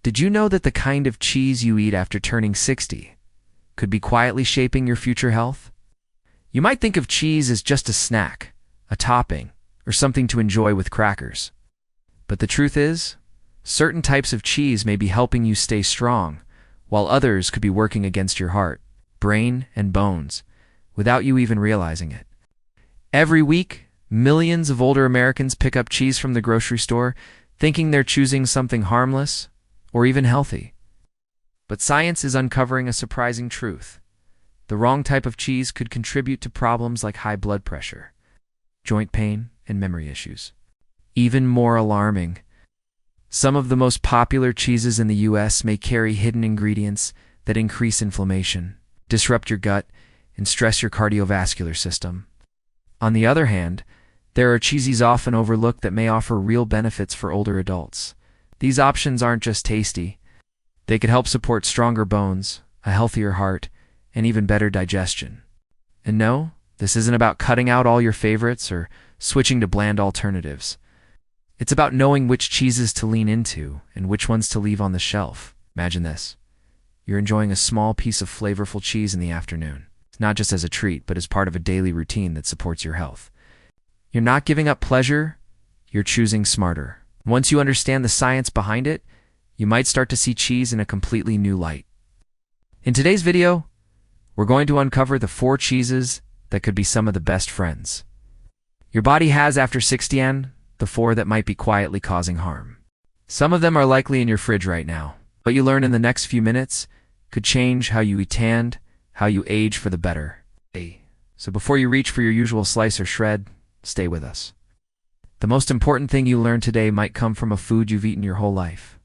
Did you know that the kind of cheese you eat after turning 60 could be quietly shaping your future health? You might think of cheese as just a snack, a topping, or something to enjoy with crackers. But the truth is, certain types of cheese may be helping you stay strong, while others could be working against your heart, brain, and bones, without you even realizing it. Every week, millions of older Americans pick up cheese from the grocery store, thinking they're choosing something harmless or even healthy. But science is uncovering a surprising truth. The wrong type of cheese could contribute to problems like high blood pressure, joint pain, and memory issues. Even more alarming, some of the most popular cheeses in the US may carry hidden ingredients that increase inflammation, disrupt your gut, and stress your cardiovascular system. On the other hand, there are cheeses often overlooked that may offer real benefits for older adults. These options aren't just tasty. They could help support stronger bones, a healthier heart, and even better digestion. And no, this isn't about cutting out all your favorites or switching to bland alternatives. It's about knowing which cheeses to lean into and which ones to leave on the shelf. Imagine this. You're enjoying a small piece of flavorful cheese in the afternoon. It's not just as a treat, but as part of a daily routine that supports your health. You're not giving up pleasure, you're choosing smarter. Once you understand the science behind it, you might start to see cheese in a completely new light. In today's video, we're going to uncover the 4 cheeses that could be some of the best friends your body has after 60 and the 4 that might be quietly causing harm. Some of them are likely in your fridge right now. What you learn in the next few minutes could change how you eat and how you age for the better. So before you reach for your usual slice or shred, stay with us. The most important thing you learn today might come from a food you've eaten your whole life.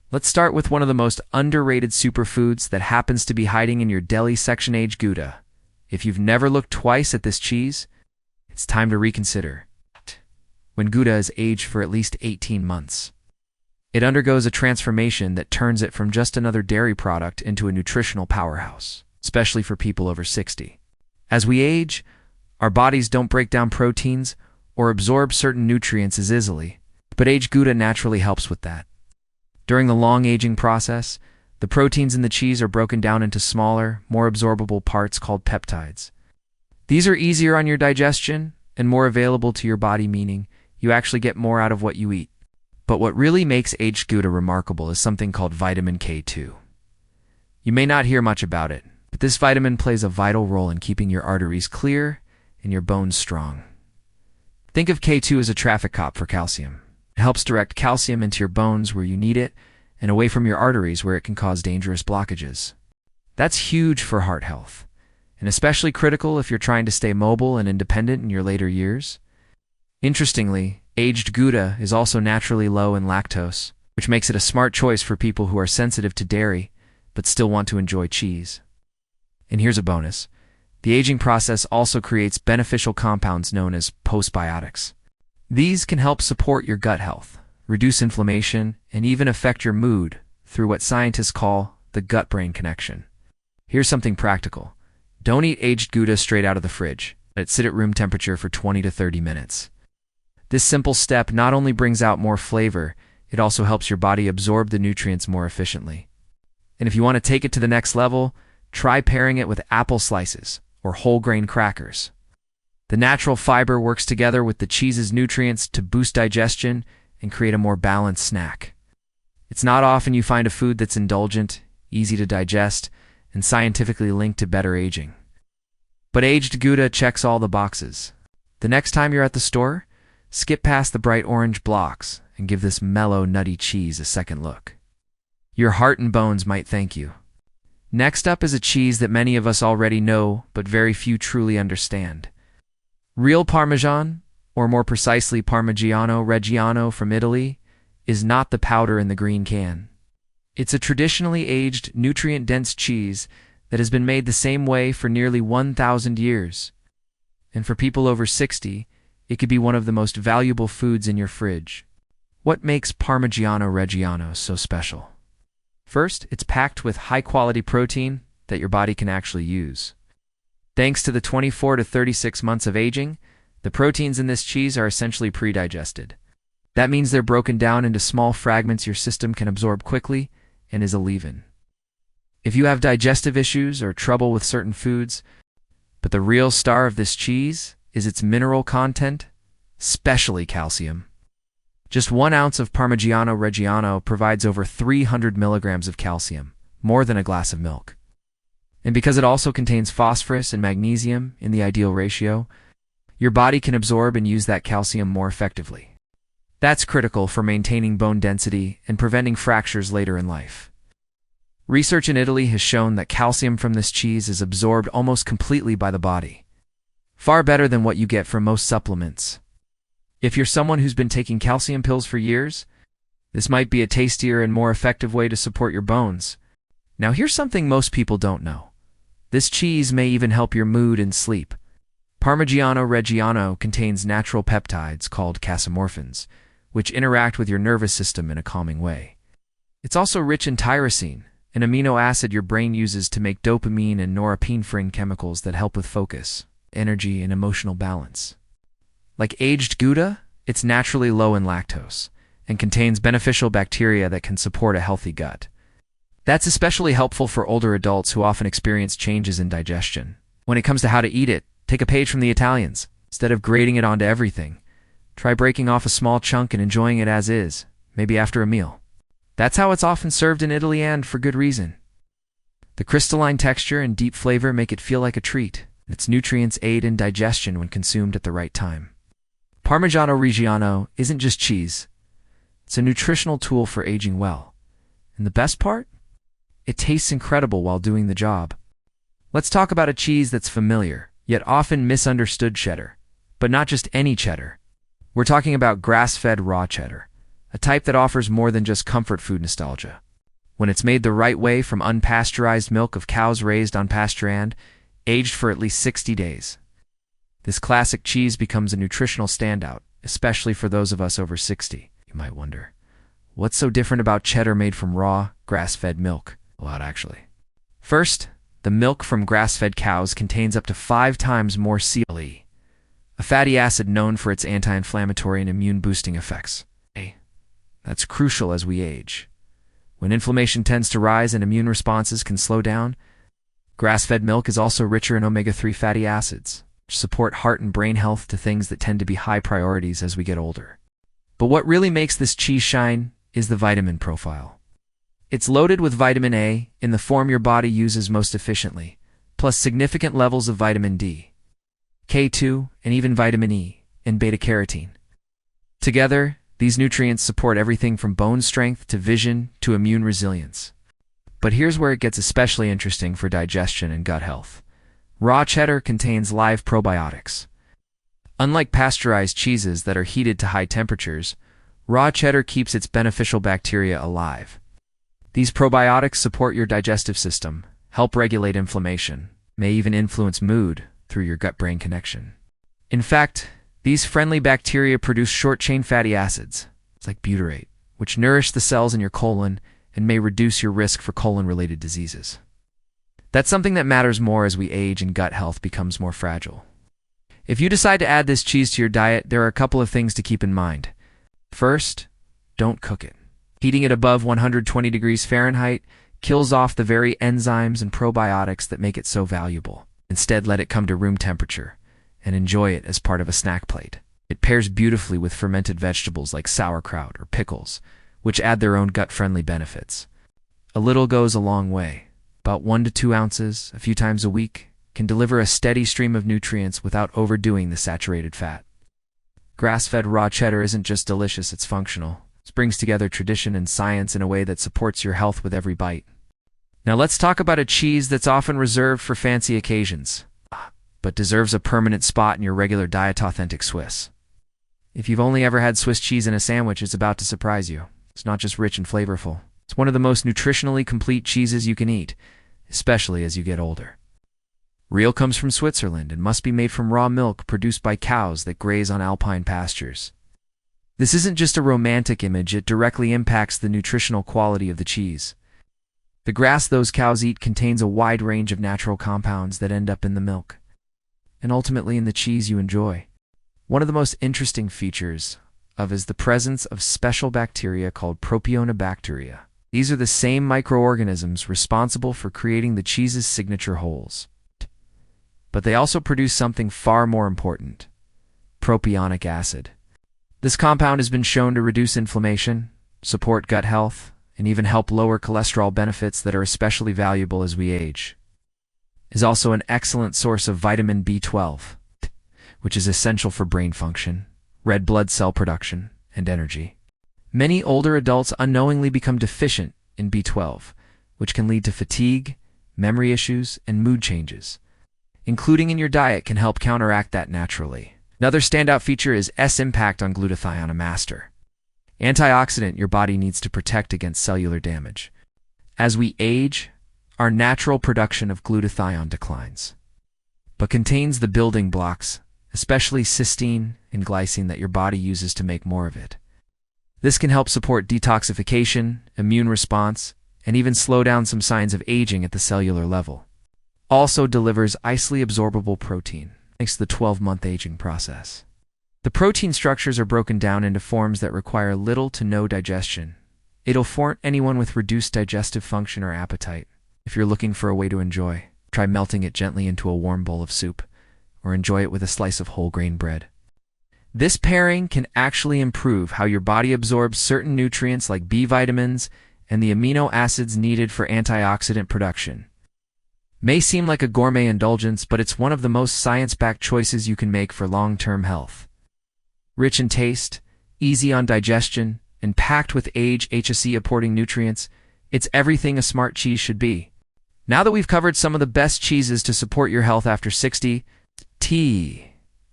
Let's start with one of the most underrated superfoods that happens to be hiding in your deli section: aged Gouda. If you've never looked twice at this cheese, it's time to reconsider. When Gouda is aged for at least 18 months, it undergoes a transformation that turns it from just another dairy product into a nutritional powerhouse, especially for people over 60. As we age, our bodies don't break down proteins or absorb certain nutrients as easily, but aged Gouda naturally helps with that. During the long aging process, the proteins in the cheese are broken down into smaller, more absorbable parts called peptides. These are easier on your digestion and more available to your body, meaning you actually get more out of what you eat. But what really makes aged Gouda remarkable is something called vitamin K2. You may not hear much about it, but this vitamin plays a vital role in keeping your arteries clear and your bones strong. Think of K2 as a traffic cop for calcium. It helps direct calcium into your bones where you need it and away from your arteries where it can cause dangerous blockages. That's huge for heart health, and especially critical if you're trying to stay mobile and independent in your later years. Interestingly, aged Gouda is also naturally low in lactose, which makes it a smart choice for people who are sensitive to dairy but still want to enjoy cheese. And here's a bonus. The aging process also creates beneficial compounds known as postbiotics. These can help support your gut health, reduce inflammation, and even affect your mood through what scientists call the gut-brain connection. Here's something practical. Don't eat aged Gouda straight out of the fridge. Let it sit at room temperature for 20 to 30 minutes. This simple step not only brings out more flavor, it also helps your body absorb the nutrients more efficiently. And if you want to take it to the next level, try pairing it with apple slices or whole grain crackers. The natural fiber works together with the cheese's nutrients to boost digestion and create a more balanced snack. It's not often you find a food that's indulgent, easy to digest, and scientifically linked to better aging. But aged Gouda checks all the boxes. The next time you're at the store, skip past the bright orange blocks and give this mellow, nutty cheese a second look. Your heart and bones might thank you. Next up is a cheese that many of us already know, but very few truly understand. Real Parmesan, or more precisely Parmigiano Reggiano from Italy, is not the powder in the green can. It's a traditionally aged, nutrient-dense cheese that has been made the same way for nearly 1,000 years. And for people over 60, it could be one of the most valuable foods in your fridge. What makes Parmigiano Reggiano so special? First, it's packed with high-quality protein that your body can actually use. Thanks to the 24 to 36 months of aging, the proteins in this cheese are essentially pre-digested. That means they're broken down into small fragments your system can absorb quickly and is a leave-in. If you have digestive issues or trouble with certain foods, but the real star of this cheese is its mineral content, especially calcium. Just 1 ounce of Parmigiano Reggiano provides over 300 milligrams of calcium, more than a glass of milk. And because it also contains phosphorus and magnesium in the ideal ratio, your body can absorb and use that calcium more effectively. That's critical for maintaining bone density and preventing fractures later in life. Research in Italy has shown that calcium from this cheese is absorbed almost completely by the body, far better than what you get from most supplements. If you're someone who's been taking calcium pills for years, this might be a tastier and more effective way to support your bones. Now here's something most people don't know. This cheese may even help your mood and sleep. Parmigiano Reggiano contains natural peptides called casomorphins, which interact with your nervous system in a calming way. It's also rich in tyrosine, an amino acid your brain uses to make dopamine and norepinephrine chemicals that help with focus, energy, and emotional balance. Like aged Gouda, it's naturally low in lactose and contains beneficial bacteria that can support a healthy gut. That's especially helpful for older adults who often experience changes in digestion. When it comes to how to eat it, take a page from the Italians. Instead of grating it onto everything, try breaking off a small chunk and enjoying it as is, maybe after a meal. That's how it's often served in Italy, and for good reason. The crystalline texture and deep flavor make it feel like a treat, and its nutrients aid in digestion when consumed at the right time. Parmigiano Reggiano isn't just cheese. It's a nutritional tool for aging well. And the best part? It tastes incredible while doing the job. Let's talk about a cheese that's familiar, yet often misunderstood cheddar. But not just any cheddar. We're talking about grass-fed raw cheddar, a type that offers more than just comfort food nostalgia. When it's made the right way from unpasteurized milk of cows raised on pasture and aged for at least 60 days. This classic cheese becomes a nutritional standout, especially for those of us over 60. You might wonder, what's so different about cheddar made from raw, grass-fed milk? A lot, actually. First, the milk from grass-fed cows contains up to 5 times more CLE, a fatty acid known for its anti-inflammatory and immune-boosting effects. That's crucial as we age. When inflammation tends to rise and immune responses can slow down, grass-fed milk is also richer in omega-3 fatty acids, which support heart and brain health, to things that tend to be high priorities as we get older. But what really makes this cheese shine is the vitamin profile. It's loaded with vitamin A in the form your body uses most efficiently, plus significant levels of vitamin D, K2, and even vitamin E and beta-carotene. Together, these nutrients support everything from bone strength to vision to immune resilience. But here's where it gets especially interesting for digestion and gut health. Raw cheddar contains live probiotics. Unlike pasteurized cheeses that are heated to high temperatures, raw cheddar keeps its beneficial bacteria alive. These probiotics support your digestive system, help regulate inflammation, may even influence mood through your gut-brain connection. In fact, these friendly bacteria produce short-chain fatty acids, like butyrate, which nourish the cells in your colon and may reduce your risk for colon-related diseases. That's something that matters more as we age and gut health becomes more fragile. If you decide to add this cheese to your diet, there are a couple of things to keep in mind. First, don't cook it. Heating it above 120 degrees Fahrenheit kills off the very enzymes and probiotics that make it so valuable. Instead, let it come to room temperature and enjoy it as part of a snack plate. It pairs beautifully with fermented vegetables like sauerkraut or pickles, which add their own gut-friendly benefits. A little goes a long way. About 1 to 2 ounces, a few times a week, can deliver a steady stream of nutrients without overdoing the saturated fat. Grass-fed raw cheddar isn't just delicious, it's functional. It brings together tradition and science in a way that supports your health with every bite. Now let's talk about a cheese that's often reserved for fancy occasions, but deserves a permanent spot in your regular diet: authentic Swiss. If you've only ever had Swiss cheese in a sandwich, it's about to surprise you. It's not just rich and flavorful. It's one of the most nutritionally complete cheeses you can eat, especially as you get older. Real comes from Switzerland and must be made from raw milk produced by cows that graze on alpine pastures. This isn't just a romantic image, it directly impacts the nutritional quality of the cheese. The grass those cows eat contains a wide range of natural compounds that end up in the milk, and ultimately in the cheese you enjoy. One of the most interesting features is the presence of special bacteria called propionibacteria. These are the same microorganisms responsible for creating the cheese's signature holes. But they also produce something far more important: propionic acid. This compound has been shown to reduce inflammation, support gut health, and even help lower cholesterol, benefits that are especially valuable as we age. It is also an excellent source of vitamin B12, which is essential for brain function, red blood cell production, and energy. Many older adults unknowingly become deficient in B12, which can lead to fatigue, memory issues, and mood changes. Including in your diet can help counteract that naturally. Another standout feature is S impact on glutathione, a master antioxidant your body needs to protect against cellular damage. As we age, our natural production of glutathione declines, but contains the building blocks, especially cysteine and glycine, that your body uses to make more of it. This can help support detoxification, immune response, and even slow down some signs of aging at the cellular level. Also delivers easily absorbable protein, thanks to the 12-month aging process. The protein structures are broken down into forms that require little to no digestion. It'll for anyone with reduced digestive function or appetite. If you're looking for a way to enjoy, try melting it gently into a warm bowl of soup, or enjoy it with a slice of whole grain bread. This pairing can actually improve how your body absorbs certain nutrients like B vitamins and the amino acids needed for antioxidant production. May seem like a gourmet indulgence, but it's one of the most science-backed choices you can make for long-term health. Rich in taste, easy on digestion, and packed with HSE-supporting nutrients, it's everything a smart cheese should be. Now that we've covered some of the best cheeses to support your health after 60,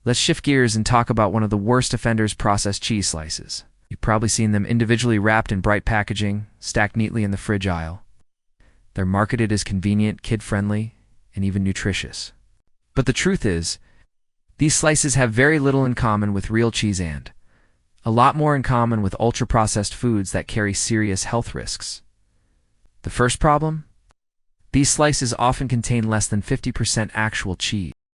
let's shift gears and talk about one of the worst offenders: processed cheese slices. You've probably seen them individually wrapped in bright packaging, stacked neatly in the fridge aisle. They're marketed as convenient, kid-friendly, and even nutritious. But the truth is, these slices have very little in common with real cheese and a lot more in common with ultra-processed foods that carry serious health risks. The first problem? These slices often contain less than 50% actual cheese.